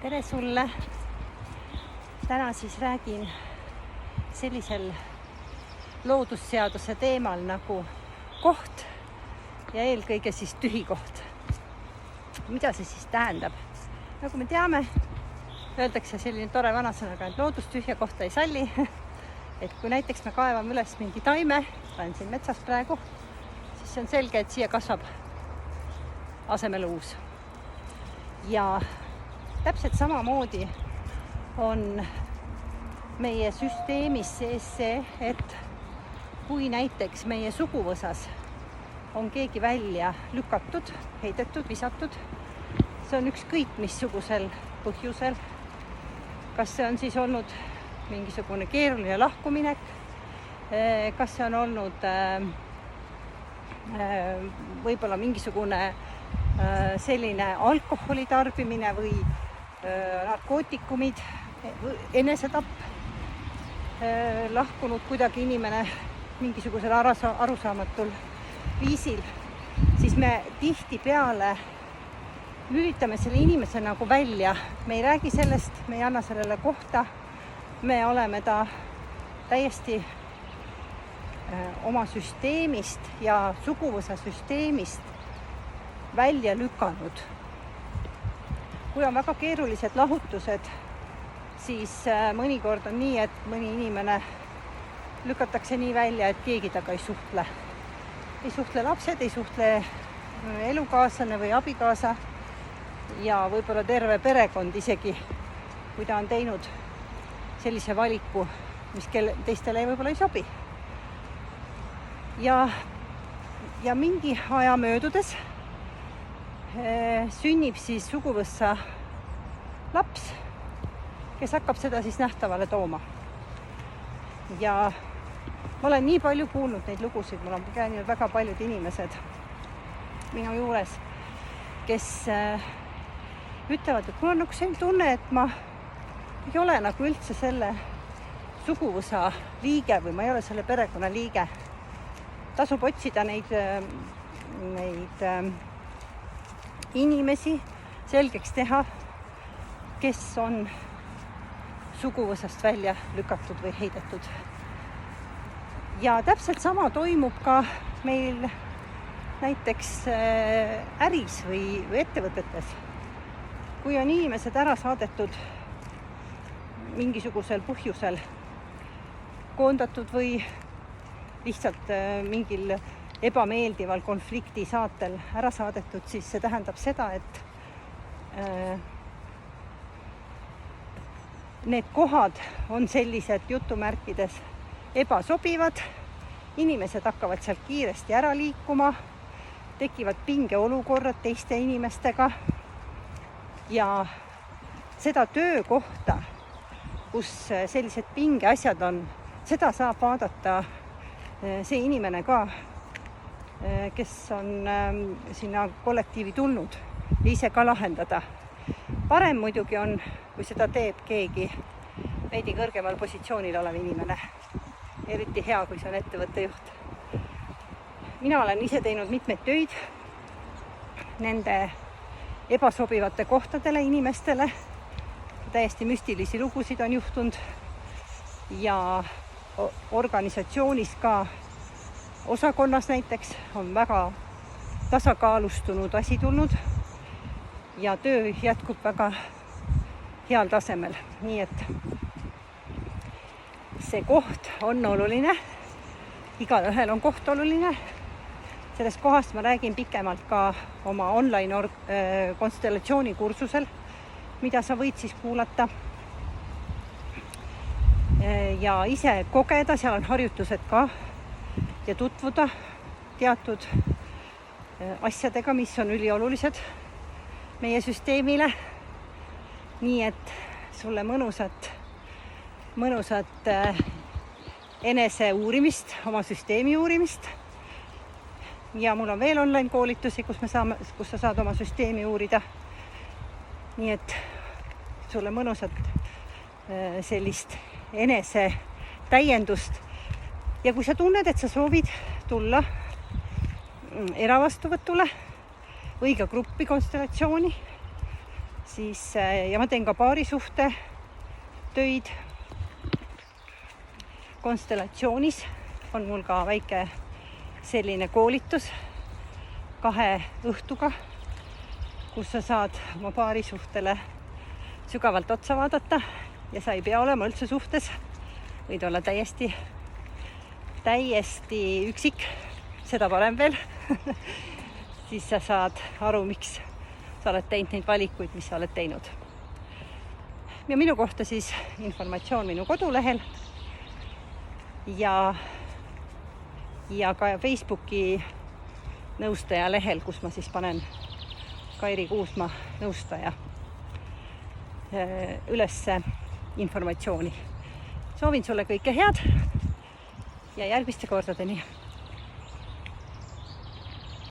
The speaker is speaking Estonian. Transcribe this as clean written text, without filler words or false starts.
Tere sulle! Täna siis räägin sellisel loodusseaduse teemal nagu koht ja eelkõige siis tühi koht. Mida see siis tähendab? Nagu me teame, öeldakse selline tore vanasõnaga, et loodus tühja kohta ei salli. Et kui näiteks me kaevame üles mingi taime, olen siin metsas praegu, siis see on selge, et siia kasvab asemel uus. Ja täpselt samamoodi on meie süsteemis sees see, et kui näiteks meie suguvõsas on keegi välja lükatud, heidetud, visatud, see on ükskõik missugusel põhjusel. Kas see on siis olnud mingisugune keeruline lahkuminek, kas see on olnud võib-olla mingisugune selline alkoholi tarbimine või narkootikumid, enesetapp, lahkunud kuidagi inimene mingisugusel arusaamatul viisil, siis me tihtipeale lülitame selle inimese nagu välja. Me ei räägi sellest, me ei anna sellele kohta, me oleme ta täiesti oma süsteemist ja suguvõsa süsteemist välja lükanud. Kui on väga keerulised lahutused, siis mõnikord on nii, et mõni inimene lükatakse nii välja, et keegi taga ei suhtle. Ei suhtle lapsed, ei suhtle elukaaslane või abikaasa ja võib-olla terve perekond isegi, kui ta on teinud sellise valiku, mis teistele võib-olla ei sobi. Ja mingi aja möödudes sünnib siis suguvõssa laps, kes hakkab seda siis nähtavale tooma. Ja ma olen nii palju kuulnud neid lugusid, mul on käinud väga paljud inimesed minu juures, kes ütlevad, et mul on nagu selline tunne, et ma ei ole nagu üldse selle suguvõsa liige või ma ei ole selle perekonna liige. Tasub otsida neid inimesi, selgeks teha, kes on suguvõsast välja lükatud või heidetud. Ja täpselt sama toimub ka meil näiteks äris või ettevõtetes. Kui on inimesed ära saadetud mingisugusel põhjusel, koondatud või lihtsalt mingil ebameeldival konflikti saatel ära saadetud, siis see tähendab seda, et need kohad on sellised jutumärkides ebasobivad, inimesed hakkavad sealt kiiresti ära liikuma, tekivad pingeolukorrad teiste inimestega ja seda töökohta, kus sellised pingeasjad on, seda saab vaadata see inimene ka, kes on sinna kollektiivi tulnud ja ise ka lahendada. Parem muidugi on, kui seda teeb keegi veidi kõrgemal positsioonil olev inimene. Eriti hea, kui see on ettevõtte juht. Mina olen ise teinud mitmeid töid nende ebasobivate kohtadele inimestele. Täiesti müstilisi lugusid on juhtunud ja organisatsioonis ka osakonnas näiteks on väga tasakaalustunud asi tulnud ja töö jätkub väga heal tasemel. Nii et see koht on oluline, igaühel on koht oluline. Sellest kohast ma räägin pikemalt ka oma online konstellatsiooni kursusel, mida sa võid siis kuulata ja ise kogeda, seal on harjutused ka ja tutvuda teatud asjadega, mis on üliolulised meie süsteemile. Nii et sulle mõnusat enese uurimist, oma süsteemi uurimist. Ja mul on veel online koolitusi, kus sa saad oma süsteemi uurida. Nii et sulle mõnusat sellist enese täiendust. Ja kui sa tunned, et sa soovid tulla eravastuvõtule või ka gruppi konstellatsiooni, siis ja ma teen ka paarisuhte töid. Konstellatsioonis on mul ka väike selline koolitus 2 õhtuga, kus sa saad oma paarisuhtele sügavalt otsa vaadata ja sa ei pea olema üldse suhtes, võid olla täiesti üksik, seda parem veel. Siis sa saad aru, miks sa oled teinud neid valikuid, mis sa oled teinud. Ja minu kohta siis informatsioon minu kodulehel ja ka Facebooki nõustaja lehel, kus ma siis panen Kairi Kuusma nõustaja üles informatsiooni. Soovin sulle kõike head ja järgmiste kordadeni.